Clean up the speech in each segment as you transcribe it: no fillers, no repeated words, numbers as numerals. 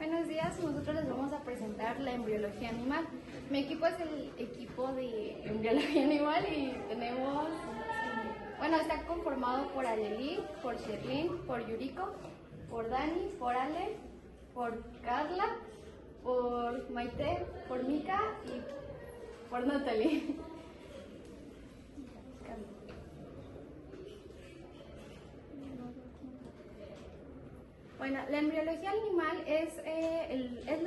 Buenos días, nosotros les vamos a presentar la embriología animal. Mi equipo es el equipo de embriología animal y tenemos, está conformado por Aleli, por Sherlyn, por Yuriko, por Dani, por Ale, por Carla, por Maite, por Mika y por Natalie. Bueno, la embriología animal es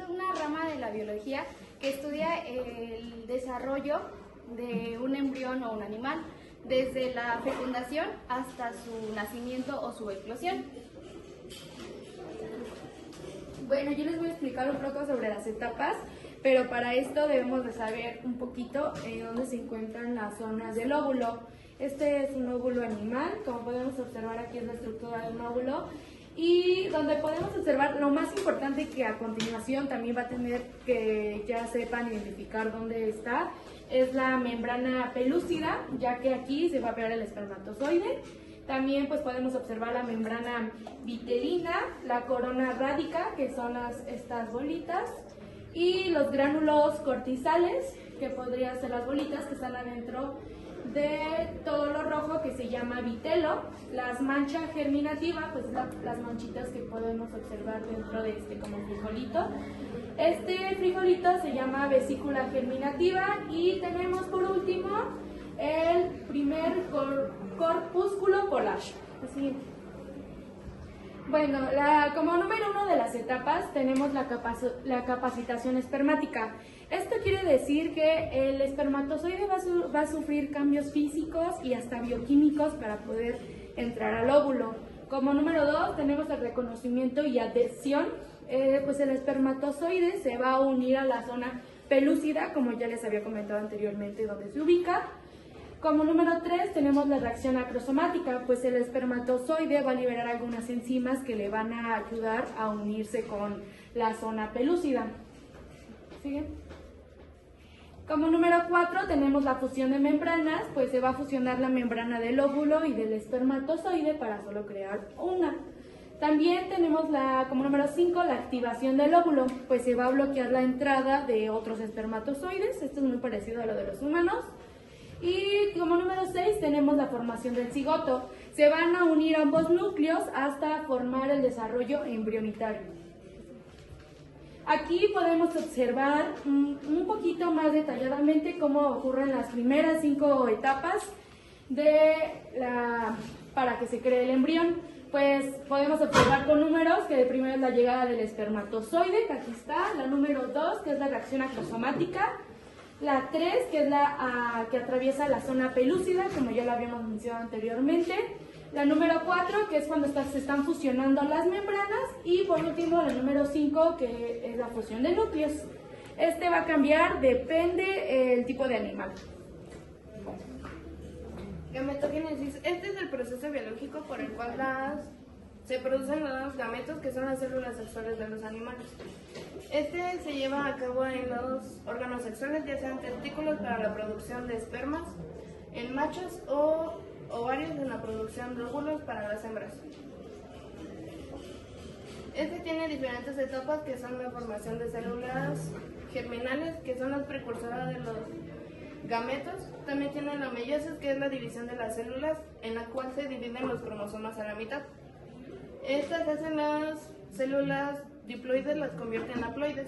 una rama de la biología que estudia el desarrollo de un embrión o un animal, desde la fecundación hasta su nacimiento o su eclosión. Bueno, yo les voy a explicar un poco sobre las etapas, pero para esto debemos de saber un poquito dónde se encuentran las zonas del óvulo. Este es un óvulo animal, como podemos observar aquí es la estructura de un óvulo. Y donde podemos observar lo más importante que a continuación también va a tener que ya sepan identificar dónde está, es la membrana pelúcida, ya que aquí se va a pegar el espermatozoide. También pues podemos observar la membrana vitelina, la corona rádica, que son estas bolitas, y los gránulos cortisales, que podrían ser las bolitas que están adentro de todo lo rojo, que se llama vitelo. Las manchas germinativas, pues las manchitas que podemos observar dentro de como frijolito. Este frijolito se llama vesícula germinativa y tenemos por último el primer corpúsculo polar. Así. Bueno, como número 1 de las etapas tenemos la capacitación espermática. Esto quiere decir que el espermatozoide va a sufrir cambios físicos y hasta bioquímicos para poder entrar al óvulo. Como número 2 tenemos el reconocimiento y adhesión. Pues el espermatozoide se va a unir a la zona pelúcida, como ya les había comentado anteriormente, donde se ubica. Como número 3 tenemos la reacción acrosomática, pues el espermatozoide va a liberar algunas enzimas que le van a ayudar a unirse con la zona pelúcida. ¿Sigue? Como número 4 tenemos la fusión de membranas, pues se va a fusionar la membrana del óvulo y del espermatozoide para solo crear una. También tenemos como número 5 la activación del óvulo, pues se va a bloquear la entrada de otros espermatozoides. Esto es muy parecido a lo de los humanos. Y como número 6 tenemos la formación del cigoto. Se van a unir ambos núcleos hasta formar el desarrollo embrionitario. Aquí podemos observar un poquito más detalladamente cómo ocurren las primeras 5 etapas para que se cree el embrión. Pues podemos observar con números que de primero es la llegada del espermatozoide, que aquí está, la número 2 que es la reacción acrosomática, la 3 que es que atraviesa la zona pelúcida, como ya lo habíamos mencionado anteriormente, la número 4 que es cuando se están fusionando las membranas, y por último la número 5 que es la fusión de núcleos. Este va a cambiar, depende el tipo de animal. Gametogénesis. Este es el proceso biológico por el cual se producen los gametos, que son las células sexuales de los animales. Este se lleva a cabo en los órganos sexuales, ya sean testículos para la producción de espermas en machos o ovarios en la producción de óvulos para las hembras. Este tiene diferentes etapas, que son la formación de células germinales, que son las precursoras de los gametos. También tiene la meiosis, que es la división de las células, en la cual se dividen los cromosomas a la mitad. Estas hacen las células diploides, las convierten en haploides.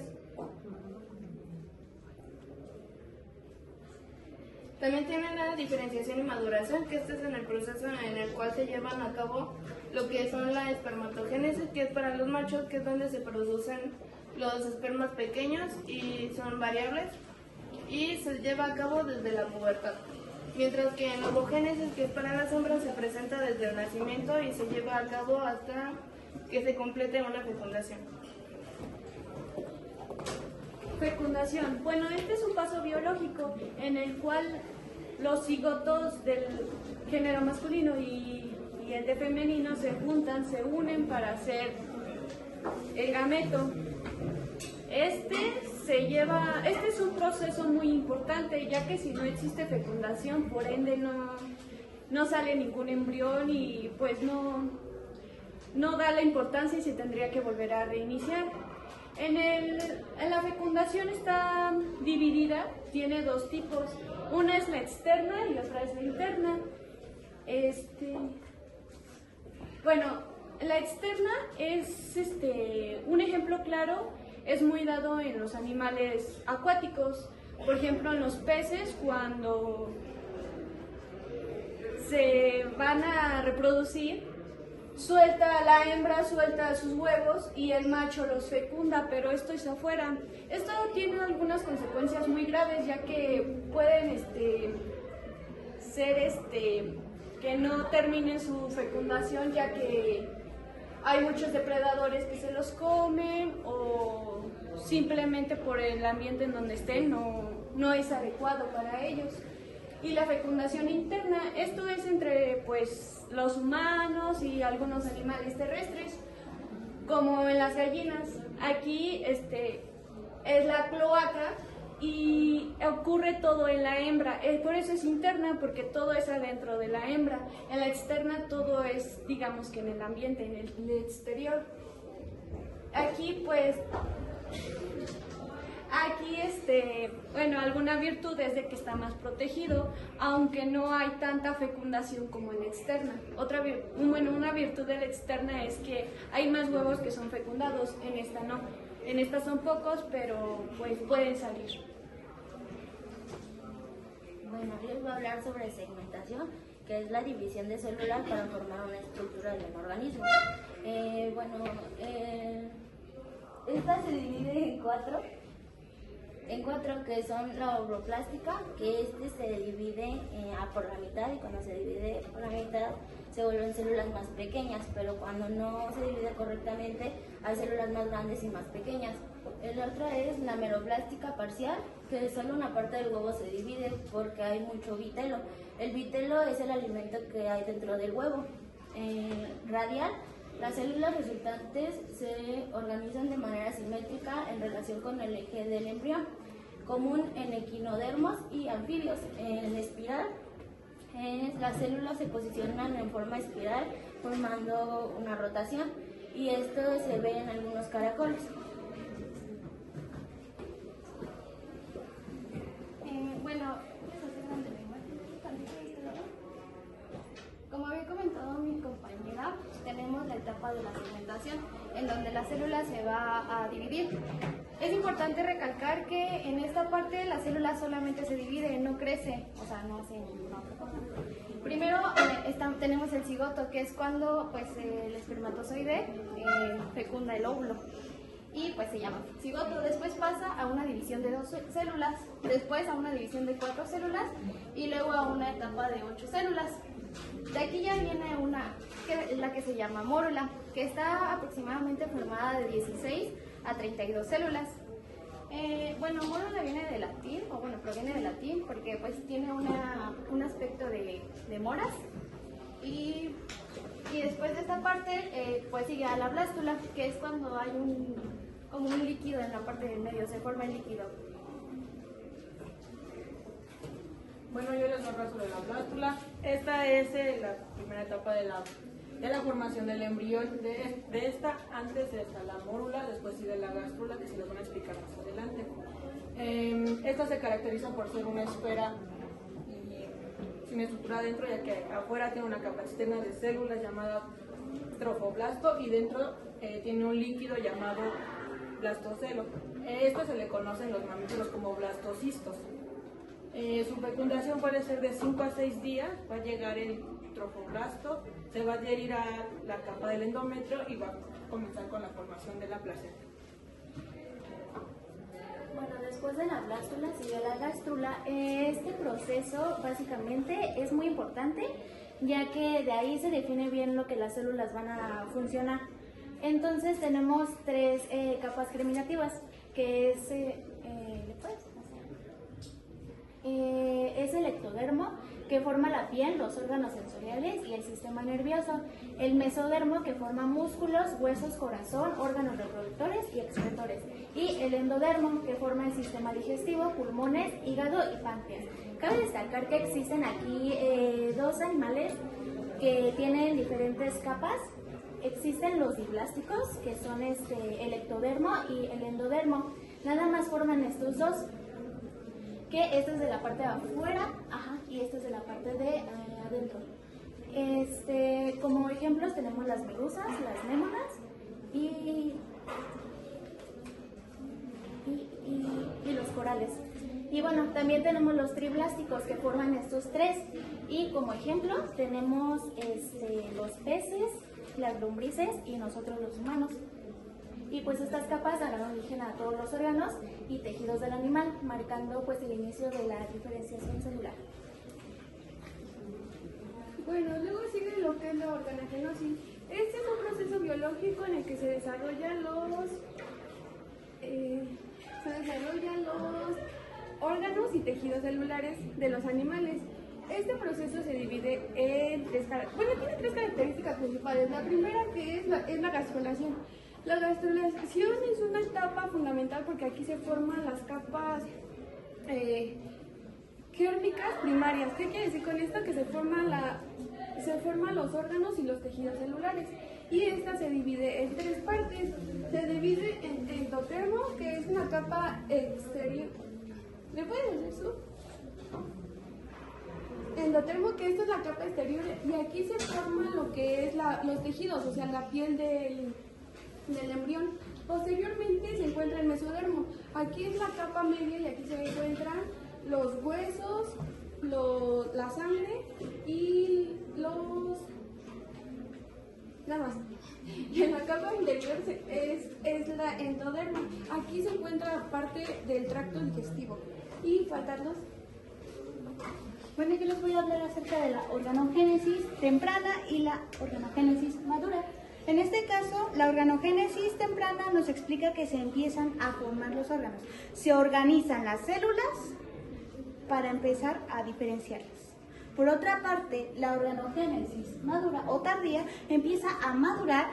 También tiene la diferenciación y maduración, que este es en el proceso en el cual se llevan a cabo lo que son la espermatogénesis, que es para los machos, que es donde se producen los espermas pequeños y son variables, y se lleva a cabo desde la pubertad. Mientras que en la ovogénesis, que es para las hembras, se presenta desde el nacimiento y se lleva a cabo hasta que se complete una fecundación. Fecundación. Bueno, este es un paso biológico en el cual los cigotos del género masculino y el de femenino se juntan, se unen para hacer el gameto. Este es un proceso muy importante, ya que si no existe fecundación, por ende no sale ningún embrión y pues no da la importancia y se tendría que volver a reiniciar. En la fecundación está dividida, tiene dos tipos. Una es la externa y otra es la interna. Bueno, la externa es un ejemplo claro, es muy dado en los animales acuáticos. Por ejemplo, en los peces, cuando se van a reproducir, la hembra suelta sus huevos y el macho los fecunda, pero esto es afuera. Esto tiene algunas consecuencias muy graves, ya que pueden ser que no terminen su fecundación, ya que hay muchos depredadores que se los comen o simplemente por el ambiente en donde estén no es adecuado para ellos. Y la fecundación interna, esto es entre pues los humanos y algunos animales terrestres, como en las gallinas. Aquí es la cloaca y ocurre todo en la hembra, por eso es interna, porque todo es adentro de la hembra. En la externa todo es, digamos que en el ambiente, en el exterior. Aquí pues bueno, alguna virtud es de que está más protegido, aunque no hay tanta fecundación como en la externa. Una virtud de la externa es que hay más huevos que son fecundados, en esta no. En esta son pocos, pero pues pueden salir. Bueno, yo les voy a hablar sobre segmentación, que es la división de células para formar una estructura de un organismo. Esta se divide en cuatro, que son la ovoplástica, que se divide por la mitad, y cuando se divide por la mitad se vuelven células más pequeñas, pero cuando no se divide correctamente hay células más grandes y más pequeñas. La otra es la meroplástica parcial, que solo una parte del huevo se divide porque hay mucho vitelo. El vitelo es el alimento que hay dentro del huevo. Radial, las células resultantes se organizan de manera simétrica en relación con el eje del embrión, común en equinodermos y anfibios. En espiral, las células se posicionan en forma espiral formando una rotación, y esto se ve en algunos caracoles. Como había comentado mi compañera, tenemos la etapa de la segmentación, en donde la célula se va a dividir. Es importante recalcar que en esta parte la célula solamente se divide, no crece, o sea, no hace ninguna otra cosa. Primero tenemos el cigoto, que es cuando pues, el espermatozoide fecunda el óvulo, y pues se llama cigoto. Después pasa a una división de 2 células, después a una división de 4 células y luego a una etapa de 8 células. De aquí ya viene la que se llama mórula, que está aproximadamente formada de 16 a 32 células. Mórula viene del latín, proviene del latín porque pues tiene un aspecto de moras. Y después de esta parte pues sigue a la blástula, que es cuando hay como un líquido en la parte del medio, se forma el líquido. Bueno, yo les voy a hablar sobre la blástula. Esta es la primera etapa de la formación del embrión. De esta, antes está la mórula, después sigue la gástrula, que se les van a explicar más adelante. Esta se caracteriza por ser una esfera y sin estructura dentro, ya que afuera tiene una capa externa de células llamada trofoblasto y dentro tiene un líquido llamado blastocelo. Esto se le conoce en los mamíferos como blastocistos. Su fecundación puede ser de 5 a 6 días, va a llegar el trofoblasto, se va a adherir a la capa del endometrio y va a comenzar con la formación de la placenta. Bueno, después de la blástula sigue la gástrula. Este proceso básicamente es muy importante, ya que de ahí se define bien lo que las células van a funcionar. Entonces tenemos 3 capas germinativas, que es el ectodermo, que forma la piel, los órganos sensoriales y el sistema nervioso. El mesodermo, que forma músculos, huesos, corazón, órganos reproductores y excretores. Y el endodermo, que forma el sistema digestivo, pulmones, hígado y páncreas. Cabe destacar que existen aquí 2 animales que tienen diferentes capas. existen los diblásticos, que son el ectodermo y el endodermo. Nada más forman estos dos, que este es de la parte de afuera, y este es de la parte de adentro. Como ejemplos tenemos las medusas, las némonas y los corales. Y bueno, también tenemos los triblásticos que forman estos tres. Y como ejemplo tenemos los peces, las lombrices y nosotros los humanos. Y pues estas capas darán origen a todos los órganos y tejidos del animal, marcando pues el inicio de la diferenciación celular. Bueno, luego sigue lo que es la organogenosis. Este es un proceso biológico en el que se desarrollan los órganos y tejidos celulares de los animales. Este proceso se divide en tiene tres características principales. La primera que es la gastrulación. La gastrulación es una etapa fundamental porque aquí se forman las capas gérmicas primarias. ¿Qué quiere decir con esto? Que se forman los órganos y los tejidos celulares. Y esta se divide en tres partes. Se divide en endodermo, que es una capa exterior. ¿Le puedes decir eso? Endodermo, que esto es la capa exterior, y aquí se forman lo que es los tejidos, o sea, la piel del embrión. Posteriormente se encuentra el mesodermo. Aquí es la capa media y aquí se encuentran los huesos, la sangre y nada más. Y en la capa interior es la endodermo. Aquí se encuentra parte del tracto digestivo. Y faltan dos. Bueno, yo les voy a hablar acerca de la organogénesis temprana y la organogénesis madura. En este caso, la organogénesis temprana nos explica que se empiezan a formar los órganos. Se organizan las células para empezar a diferenciarlas. Por otra parte, la organogénesis madura o tardía empieza a madurar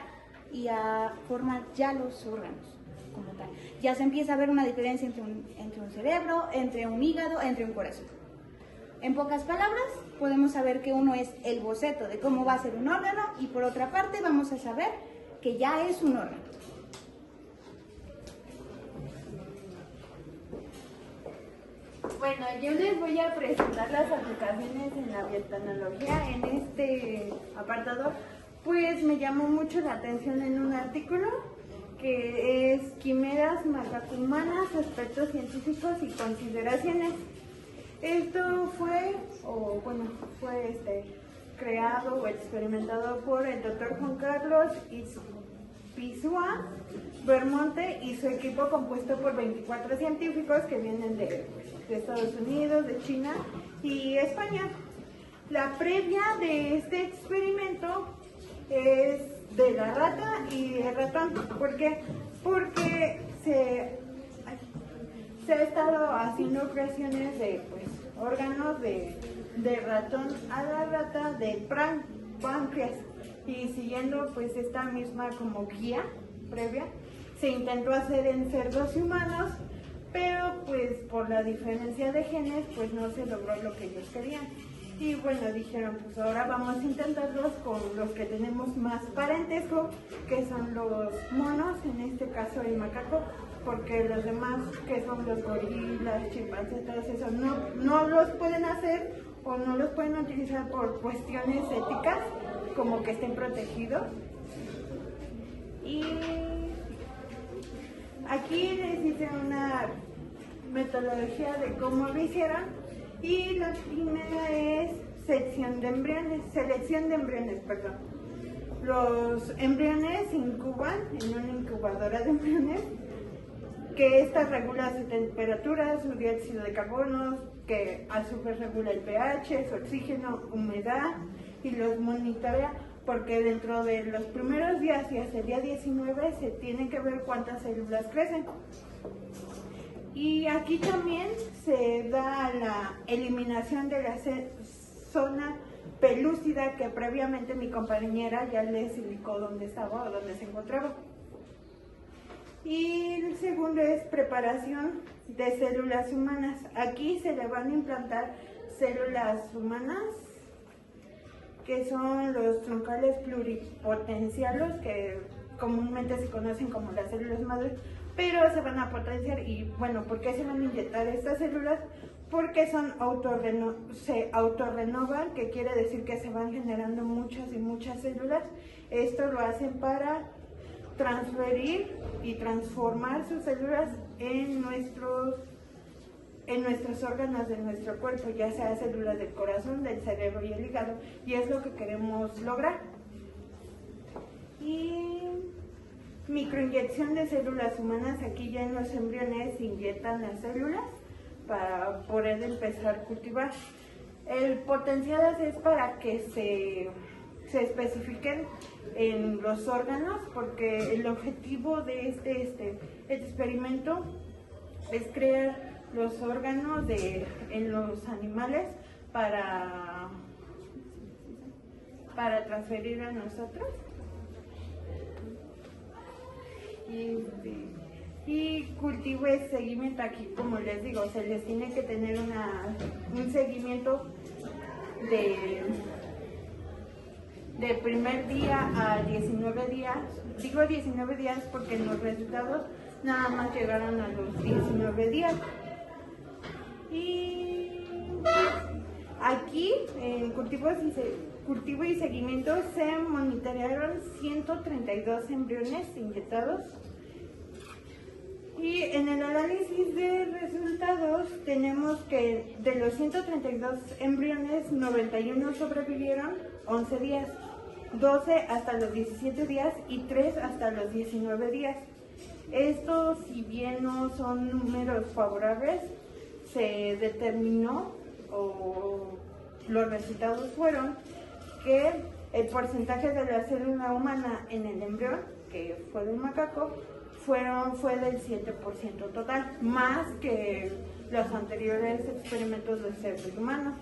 y a formar ya los órganos como tal. Ya se empieza a ver una diferencia entre un cerebro, entre un hígado, entre un corazón. En pocas palabras, podemos saber que uno es el boceto de cómo va a ser un órgano y por otra parte vamos a saber que ya es un órgano. Bueno, yo les voy a presentar las aplicaciones en la biotecnología. En este apartado, pues me llamó mucho la atención en un artículo que es Quimeras Macacumanas, aspectos científicos y consideraciones. Esto fue creado o experimentado por el Dr. Juan Carlos Ispizua Bermonte y su equipo compuesto por 24 científicos que vienen de Estados Unidos, de China y España. La previa de este experimento es de la rata y el ratón. ¿Por qué? Porque se ha estado haciendo creaciones de órganos de ratón a la rata de páncreas, y siguiendo esta misma como guía previa se intentó hacer en cerdos y humanos, pero por la diferencia de genes no se logró lo que ellos querían. Y bueno, dijeron, pues ahora vamos a intentarlos con los que tenemos más parentesco, que son los monos, en este caso el macaco, porque los demás, que son los gorilas, chimpancés, todos esos, no los pueden hacer o no los pueden utilizar por cuestiones éticas, como que estén protegidos. Y aquí les hice una metodología de cómo lo hicieron. Y la primera es selección de embriones. Los embriones se incuban en una incubadora de embriones, que esta regula su temperatura, su dióxido de carbono, que a su vez regula el pH, su oxígeno, humedad, y los monitorea, porque dentro de los primeros días y hasta el día 19 se tiene que ver cuántas células crecen. Y aquí también se da la eliminación de la zona pelúcida, que previamente mi compañera ya les indicó dónde estaba o dónde se encontraba. Y el segundo es preparación de células humanas. Aquí se le van a implantar células humanas que son los troncales pluripotenciados, que comúnmente se conocen como las células madres, pero se van a potenciar. Y bueno, ¿por qué se van a inyectar estas células? Porque se autorrenovan, que quiere decir que se van generando muchas y muchas células. Esto lo hacen para transferir y transformar sus células en nuestros órganos de nuestro cuerpo, ya sea células del corazón, del cerebro y el hígado, y es lo que queremos lograr. Y microinyección de células humanas, aquí ya en los embriones se inyectan las células para poder empezar a cultivar. El potenciadas es para que se especifiquen en los órganos, porque el objetivo de este experimento es crear los órganos en los animales para transferir a nosotros. Y cultivo y seguimiento, aquí como les digo, se les tiene que tener un seguimiento de primer día a 19 días. Digo 19 días porque los resultados nada más llegaron a los 19 días. Y aquí en cultivo y seguimiento se monitorearon 132 embriones inyectados. Y en el análisis de resultados tenemos que de los 132 embriones, 91 sobrevivieron 11 días, 12 hasta los 17 días y 3 hasta los 19 días. Estos, si bien no son números favorables, se determinó, o los resultados fueron, que el porcentaje de la célula humana en el embrión, que fue del macaco, fue del 7% total, más que los anteriores experimentos de seres humanos.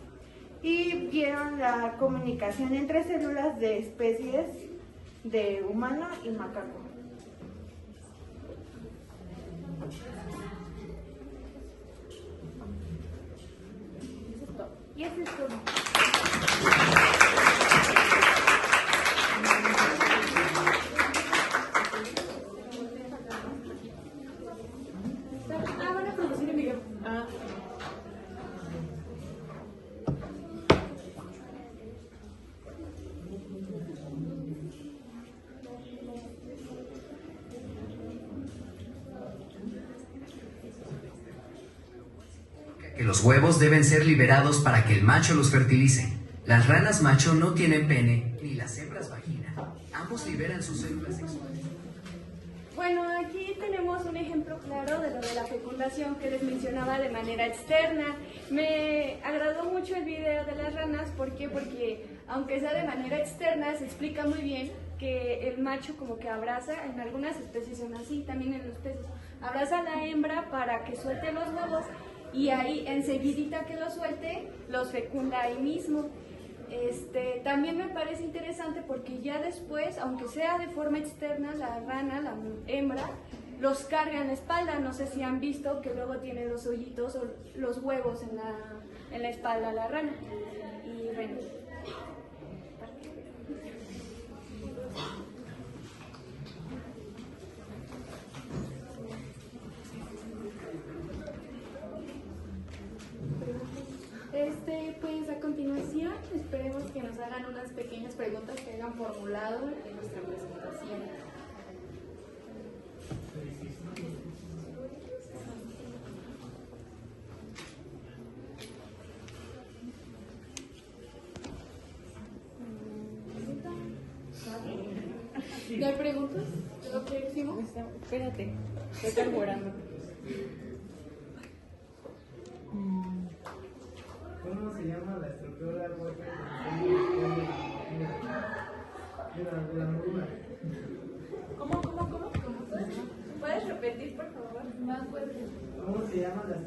Y vieron la comunicación entre células de especies de humano y macaco. Y eso es todo. Van a producir el video. Que los huevos deben ser liberados para que el macho los fertilice. Las ranas macho no tienen pene, ni las hembras vagina. Ambos liberan sus células sexuales. Bueno, aquí tenemos un ejemplo claro de lo de la fecundación que les mencionaba de manera externa. Me agradó mucho el video de las ranas, ¿por qué? Porque aunque sea de manera externa, se explica muy bien que el macho como que abraza, en algunas especies son así, también en los peces, abraza a la hembra para que suelte los huevos y ahí enseguidita que los suelte, los fecunda ahí mismo. También me parece interesante porque ya después, aunque sea de forma externa, la rana, la hembra, los carga en la espalda. No sé si han visto que luego tiene los hoyitos o los huevos en la espalda la rana. Y bueno. Pues a continuación esperemos que nos hagan unas pequeñas preguntas que hayan formulado en nuestra presentación. ¿No hay preguntas? ¿Lo que hicimos? Espérate, estoy carburando. ¿Cómo se llama la estructura hueca de la morula? ¿Cómo? ¿Puedes repetir, por favor? Más fuerte. ¿Cómo se llama la